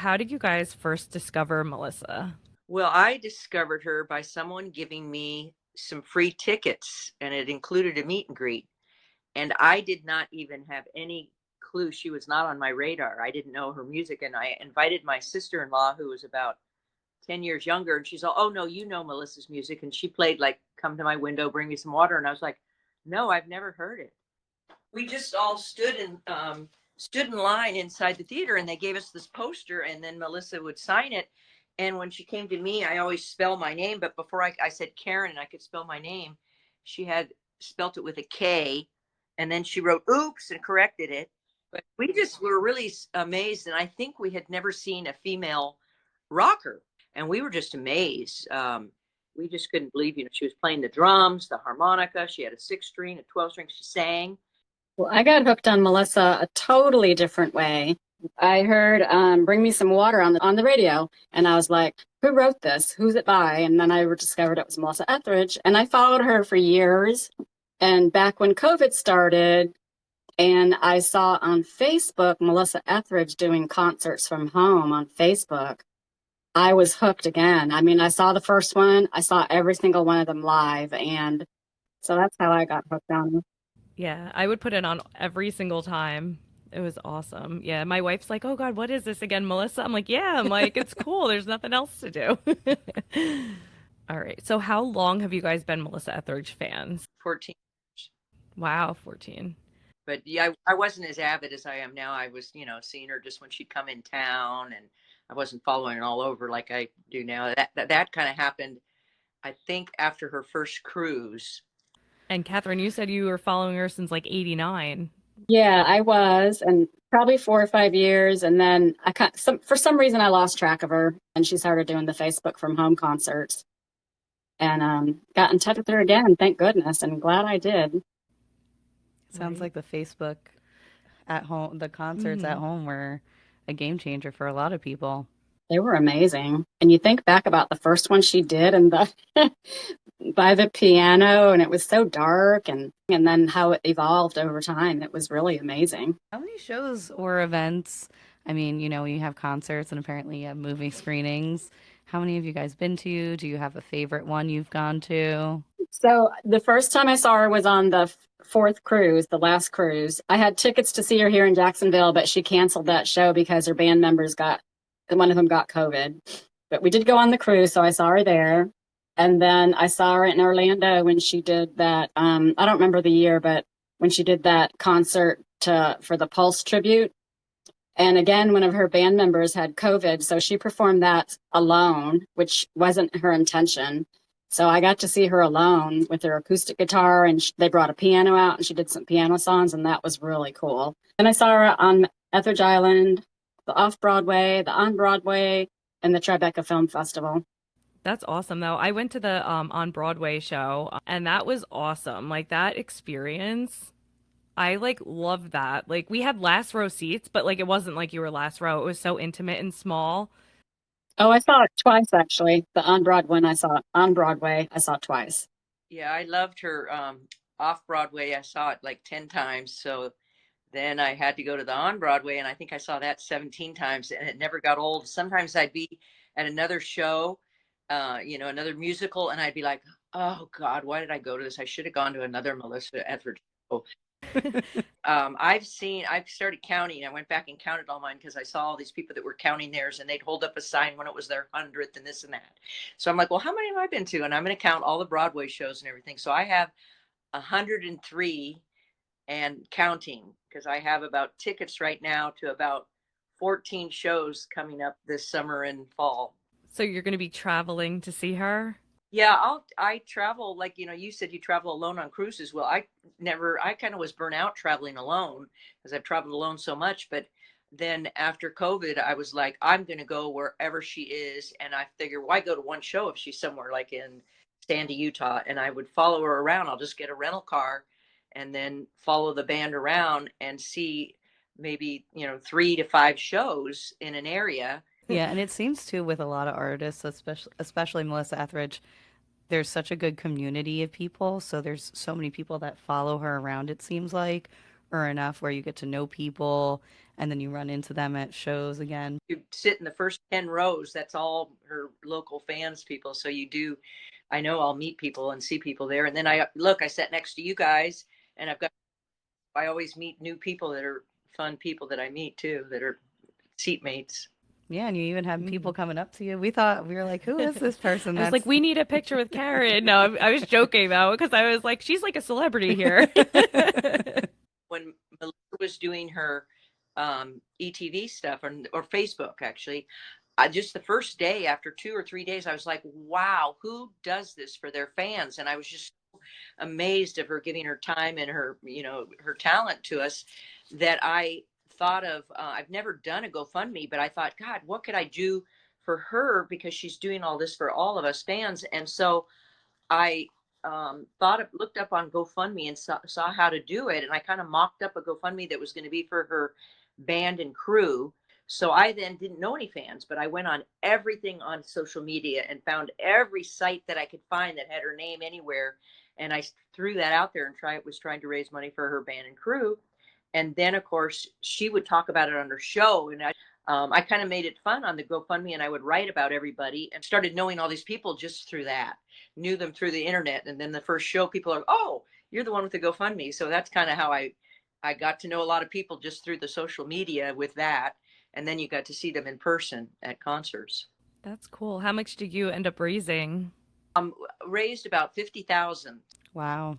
How did you guys first discover Melissa? Well, I discovered her by someone giving me some free tickets, and it included a meet and greet. And I did not even have any clue she was not on my radar. I didn't know her music. And I invited my sister in law, who was about 10 years younger, and she's all, "Oh, no, you know Melissa's music." And she played like "Come to My Window, Bring Me Some Water." And I was like, "No, I've never heard it." We just all stood in line inside the theater, and they gave us this poster, and then Melissa would sign it. And when she came to me, I always spell my name, but before I said Caryn and I could spell my name, she had spelt it with a K, and then she wrote "oops" and corrected it. But we just were really amazed, and I think we had never seen a female rocker, and we were just amazed. We just couldn't believe, she was playing the drums, the harmonica. She had a 6 string, a 12 string. She sang. Well, I got hooked on Melissa a totally different way. I heard "Bring Me Some Water" on the radio, and I was like, "Who wrote this? Who's it by?" And then I discovered it was Melissa Etheridge, and I followed her for years. And back when COVID started, and I saw on Facebook Melissa Etheridge doing concerts from home on Facebook, I was hooked again. I mean, I saw the first one, I saw every single one of them live, and so that's how I got hooked on her. Yeah, I would put it on every single time. It was awesome. Yeah, my wife's like, "Oh God, what is this again, Melissa?" I'm like, "Yeah." I'm like, "It's cool. There's nothing else to do." All right. So how long have you guys been Melissa Etheridge fans? 14. Wow, 14. But yeah, I wasn't as avid as I am now. I was, seeing her just when she'd come in town, and I wasn't following it all over like I do now. That kind of happened, I think, after her first cruise. And Catherine, you said you were following her since like 89. Yeah, I was, and probably 4 or 5 years, and then for some reason I lost track of her, and she started doing the Facebook from home concerts, and got in touch with her again. Thank goodness, and glad I did. Sounds Right. like the Facebook at home, the concerts at Hmm. home were a game changer for a lot of people. They were amazing, and you think back about the first one she did, and the by the piano, and it was so dark, and then how it evolved over time. It was really amazing. How many shows or events? I mean, you have concerts and apparently you have movie screenings. How many have you guys been to? Do you have a favorite one you've gone to? So the first time I saw her was on the fourth cruise, the last cruise. I had tickets to see her here in Jacksonville, but she canceled that show because her band members one of them got COVID. But we did go on the cruise, so I saw her there. And then I saw her in Orlando when she did that. I don't remember the year, but when she did that concert for the Pulse tribute. And again, one of her band members had COVID, so she performed that alone, which wasn't her intention. So I got to see her alone with her acoustic guitar, and they brought a piano out, and she did some piano songs, and that was really cool. Then I saw her on Etheridge Island, the off Broadway, the on Broadway, and the Tribeca Film Festival. That's awesome though. I went to the on Broadway show and that was awesome. Like that experience. I like love that. Like we had last row seats, but like it wasn't like you were last row. It was so intimate and small. Oh, I saw it twice actually. The on Broadway. I saw it twice. Yeah, I loved her off Broadway. I saw it like 10 times. So then I had to go to the on Broadway, and I think I saw that 17 times, and it never got old. Sometimes I'd be at another show, another musical, and I'd be like, "Oh God, why did I go to this? I should have gone to another Melissa Etheridge show." I've started counting. I went back and counted all mine because I saw all these people that were counting theirs, and they'd hold up a sign when it was their 100th and this and that. So I'm like, well, how many have I been to? And I'm going to count all the Broadway shows and everything. So I have 103 and counting, because I have about tickets right now to about 14 shows coming up this summer and fall. So you're going to be traveling to see her? Yeah, I travel, like, you said you travel alone on cruises. Well, I kind of was burnt out traveling alone because I've traveled alone so much. But then after COVID, I was like, I'm going to go wherever she is. And I figure, why go to one show if she's somewhere like in Sandy, Utah? And I would follow her around. I'll just get a rental car and then follow the band around and see maybe, 3 to 5 shows in an area. Yeah, and it seems too with a lot of artists, especially Melissa Etheridge, there's such a good community of people. So there's so many people that follow her around, it seems like, enough where you get to know people and then you run into them at shows again? You sit in the first 10 rows. That's all her local fans people. So you do, I know I'll meet people and see people there. And then I sat next to you guys, and I always meet new people that are fun people that I meet too, that are seatmates. Yeah, and you even have people coming up to you. We were like, who is this person? I was like, we need a picture with Caryn. No, I was joking though, because I was like, she's like a celebrity here. When Melissa was doing her ETV stuff or Facebook, actually, just the first day, after 2 or 3 days, I was like, wow, who does this for their fans? And I was just amazed of her giving her time and her, her talent to us, that I thought of, I've never done a GoFundMe, but I thought, God, what could I do for her? Because she's doing all this for all of us fans. And so I looked up on GoFundMe and saw how to do it. And I kind of mocked up a GoFundMe that was going to be for her band and crew. So I then didn't know any fans, but I went on everything on social media and found every site that I could find that had her name anywhere. And I threw that out there and was trying to raise money for her band and crew. And then, of course, she would talk about it on her show. And I kind of made it fun on the GoFundMe, and I would write about everybody and started knowing all these people just through that, knew them through the internet. And then the first show, people are, oh, you're the one with the GoFundMe. So that's kind of how I got to know a lot of people just through the social media with that. And then you got to see them in person at concerts. That's cool. How much did you end up raising? Raised about $50,000. Wow.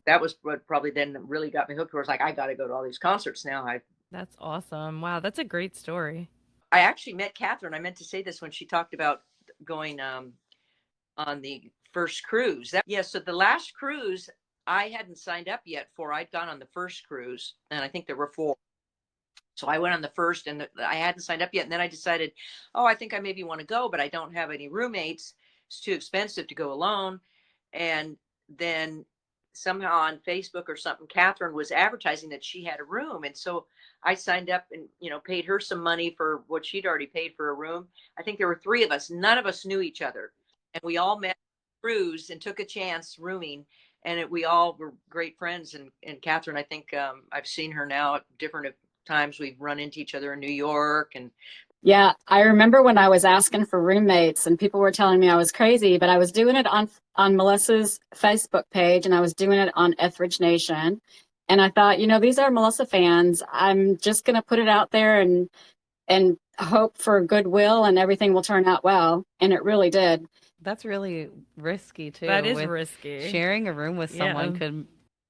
That was what probably then really got me hooked. Where I was like, I got to go to all these concerts now. That's awesome. Wow, that's a great story. I actually met Catherine. I meant to say this when she talked about going on the first cruise. So the last cruise I hadn't signed up yet for. I'd gone on the first cruise, and I think there were 4. So I went on the first, and I hadn't signed up yet. And then I decided, I think I maybe want to go, but I don't have any roommates. It's too expensive to go alone. And then somehow on Facebook or something, Catherine was advertising that she had a room. And so I signed up and, paid her some money for what she'd already paid for a room. I think there were 3 of us. None of us knew each other. And we all met on the cruise and took a chance rooming. And we all were great friends. And Catherine, I think I've seen her now at different times. We've run into each other in New York. And yeah, I remember when I was asking for roommates and people were telling me I was crazy, but I was doing it on Melissa's Facebook page, and I was doing it on Etheridge Nation. And I thought, these are Melissa fans. I'm just going to put it out there and hope for goodwill, and everything will turn out well. And it really did. That's really risky too. That is risky. Sharing a room with someone could.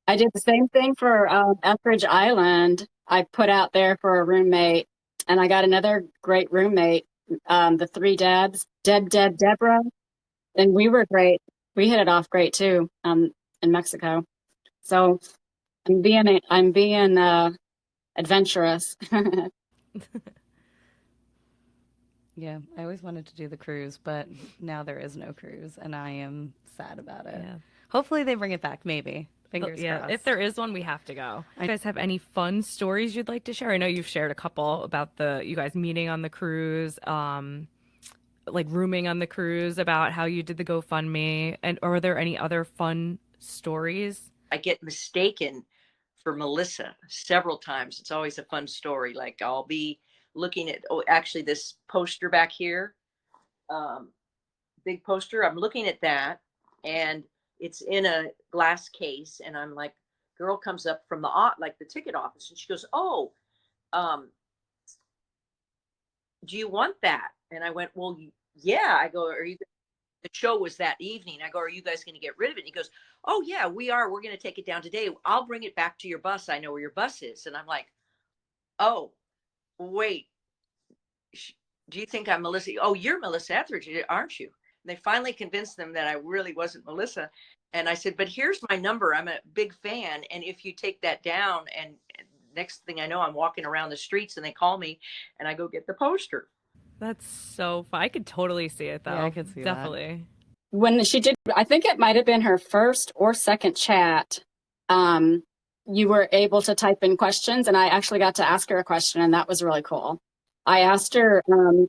I did the same thing for Etheridge Island. I put out there for a roommate, and I got another great roommate, the 3 Debs, Deborah, and we were great. We hit it off great too in Mexico. So I'm being adventurous. Yeah, I always wanted to do the cruise, but now there is no cruise, and I am sad about it. Yeah. Hopefully they bring it back, maybe. Fingers crossed. If there is one, we have to go. You guys have any fun stories you'd like to share? I know you've shared a couple about you guys meeting on the cruise, like rooming on the cruise, about how you did the GoFundMe, and are there any other fun stories? I get mistaken for Melissa several times. It's always a fun story. Like I'll be looking at, actually this poster back here, big poster. I'm looking at that, and it's in a glass case, and I'm like, girl comes up from the ticket office, and she goes, "Oh, do you want that?" And I went, "Well, yeah." I go, "Are you?" The show was that evening. I go, "Are you guys going to get rid of it?" And he goes, "Oh yeah, we are. We're going to take it down today. I'll bring it back to your bus. I know where your bus is." And I'm like, "Oh, wait. Do you think I'm Melissa? Oh, you're Melissa Etheridge, aren't you?" They finally convinced them that I really wasn't Melissa. And I said, "But here's my number. I'm a big fan. And if you take that down," and next thing I know, I'm walking around the streets and they call me and I go get the poster. That's so fun. I could totally see it though. Yeah, I could see definitely. When she did, I think it might have been her first or second chat, you were able to type in questions, and I actually got to ask her a question, and that was really cool. I asked her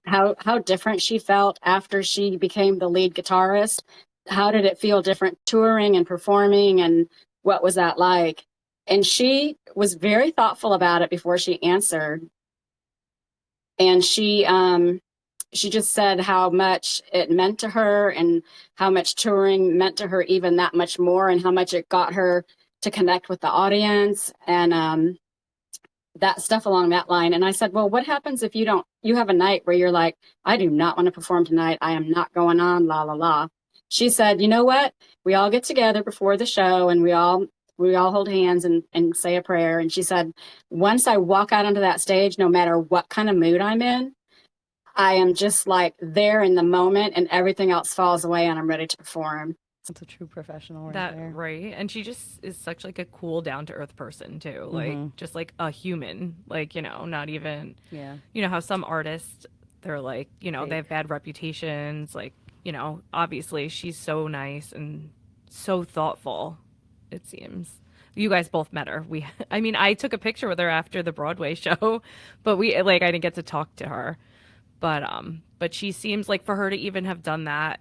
how different she felt after she became the lead guitarist. How did it feel different touring and performing, and what was that like? And she was very thoughtful about it before she answered. And she just said how much it meant to her and how much touring meant to her even that much more, and how much it got her to connect with the audience and that stuff along that line. And I said, well, what happens if you have a night where you're like, I do not want to perform tonight. I am not going on, la, la, la. She said, you know what? We all get together before the show and we all hold hands and say a prayer. And she said, once I walk out onto that stage, no matter what kind of mood I'm in, I am just like there in the moment and everything else falls away and I'm ready to perform. That's a true professional right That there. right. And she just is such like a cool down to earth person too. Like Mhm. just like a human. Like, not even Yeah. how some artists they're like, they Fake. have bad reputations. Like, obviously she's so nice and so thoughtful, it seems. You guys both met her. I mean, I took a picture with her after the Broadway show, but I didn't get to talk to her. But she seems like for her to even have done that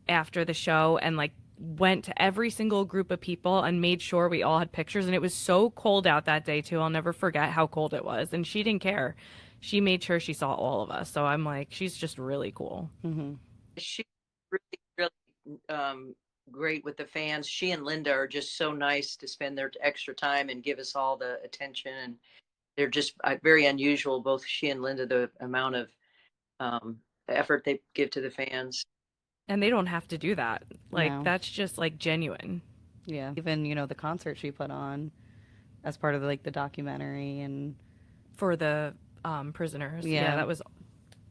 after the show and like went to every single group of people and made sure we all had pictures. And it was so cold out that day too. I'll never forget how cold it was. And she didn't care. She made sure she saw all of us. So I'm like, she's just really cool. Mm-hmm. She's really great with the fans. She and Linda are just so nice to spend their extra time and give us all the attention. And they're just very unusual, both she and Linda, the amount of effort they give to the fans. And they don't have to do that. Like, No. that's just like genuine. Yeah. Even, the concert she put on as part of like the documentary and For the prisoners. Yeah. That was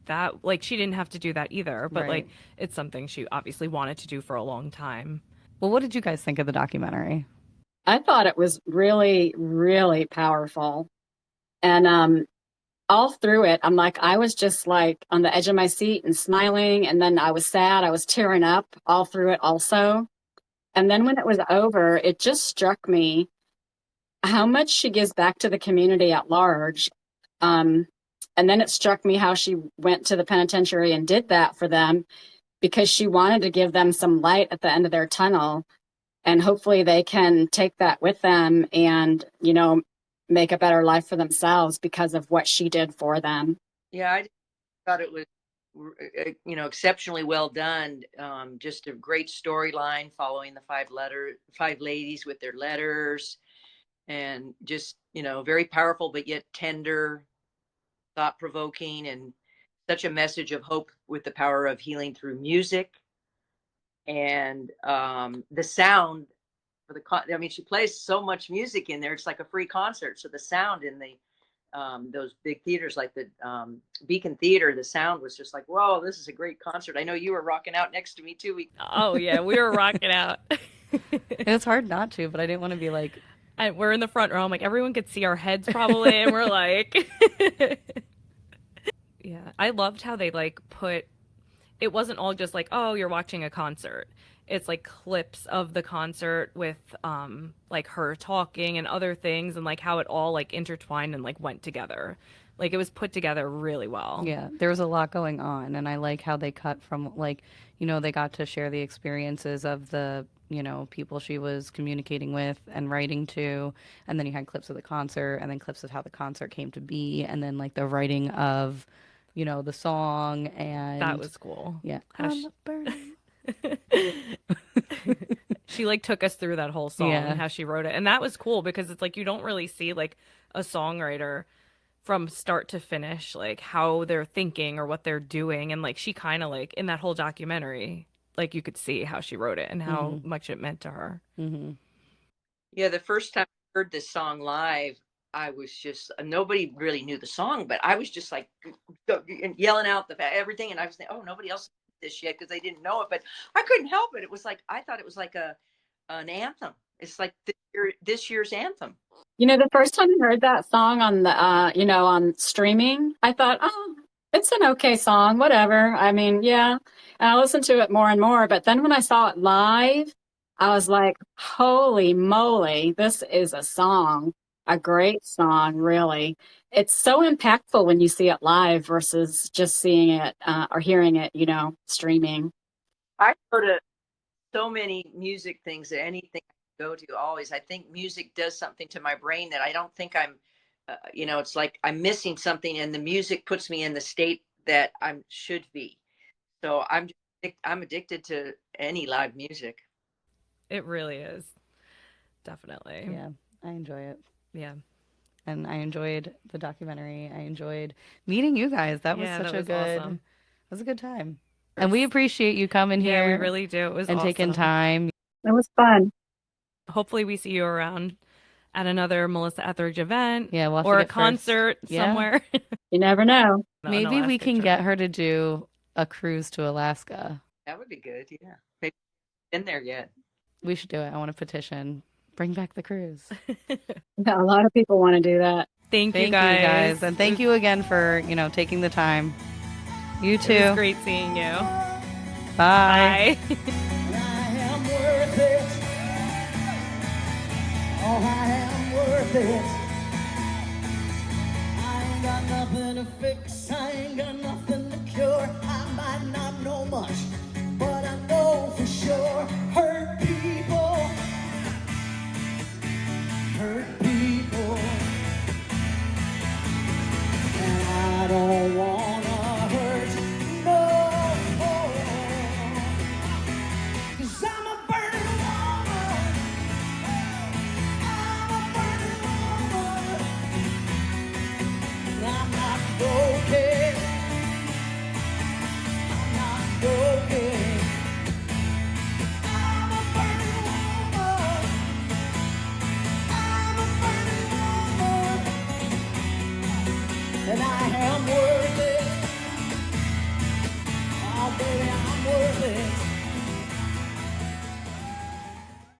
that. Like, she didn't have to do that either. But Right. like, it's something she obviously wanted to do for a long time. Well, what did you guys think of the documentary? I thought it was really, really powerful. And all through it, I'm like, I was just like on the edge of my seat and smiling. And then I was sad. I was tearing up all through it also. And then when it was over, it just struck me how much she gives back to the community at large. And then it struck me how she went to the penitentiary and did that for them because she wanted to give them some light at the end of their tunnel. And hopefully they can take that with them and, make a better life for themselves because of what she did for them. Yeah, I thought it was, exceptionally well done. Just a great storyline following the five ladies with their letters, and just, very powerful, but yet tender, thought provoking, and such a message of hope with the power of healing through music. And the sound for she plays so much music in there. It's like a free concert. So the sound in the those big theaters like the Beacon Theater, the sound was just like, whoa, this is a great concert. I know you were rocking out next to me too. Oh, yeah. We were rocking out. It's hard not to, but I didn't want to be like, We're in the front row. I'm like, everyone could see our heads probably. And we're like, yeah. I loved how they like it wasn't all just like, oh, you're watching a concert. It's like clips of the concert with like her talking and other things and like how it all like intertwined and like went together. Like it was put together really well. yeah, there was a lot going on. And I like how they cut from like, they got to share the experiences of the, people she was communicating with and writing to. And then you had clips of the concert and then clips of how the concert came to be. And then like the writing of, the song. And That was cool. yeah. How she like took us through that whole song Yeah. and how she wrote it. And that was cool because it's like you don't really see like a songwriter from start to finish, like how they're thinking or what they're doing. And like she kind of like in that whole documentary, like you could see how she wrote it and how much it meant to her. Mm-hmm. Yeah, the first time I heard this song live, I was just, nobody really knew the song, but I was just like yelling out everything. And I was thinking, oh, nobody else did this yet because they didn't know it, but I couldn't help it. It was like, I thought it was like an anthem. It's like this year's anthem. The first time I heard that song on the, on streaming, I thought, oh, it's an okay song, whatever. I mean, yeah. And I listened to it more and more. But then when I saw it live, I was like, holy moly, this is a song, a great song, really. It's so impactful when you see it live versus just seeing it or hearing it, streaming. I go to so many music things, anything go to always. I think music does something to my brain that I don't think I'm, it's like I'm missing something, and the music puts me in the state that I should be. So I'm addicted to any live music. It really is. Definitely. Yeah, I enjoy it. Yeah. And I enjoyed the documentary. I enjoyed meeting you guys. That was Yeah, such that a was good, awesome. it was a good time. And we appreciate you coming Yeah, we here really do. It was and taking awesome. time. It was fun. Hopefully we see you around at another Melissa Etheridge event, Yeah, we'll have to or a get first. concert Yeah. somewhere. You never know. An Maybe we Alaska can trip. get her to do a cruise to Alaska. That would be good. Yeah. Maybe been there yet. We should do it. I want to petition. Bring back the cruise. Yeah, a lot of people want to do that. Thank you Thank guys. you guys. And thank you again for, taking the time. You too. It was great seeing you. Bye. Bye. And I am worth it. Oh, I am worth it. I ain't got nothing to fix. I ain't got nothing to cure. I might not know much, but I know for sure. Hurt people. Hurt people. And I don't wanna hurt no more. 'Cause I'm a burning woman. I'm a burning woman. And I'm not broken. I'm not broken. I'm a burning woman. I'm a burning woman. And I am worth it. Oh, baby, I'm worth it.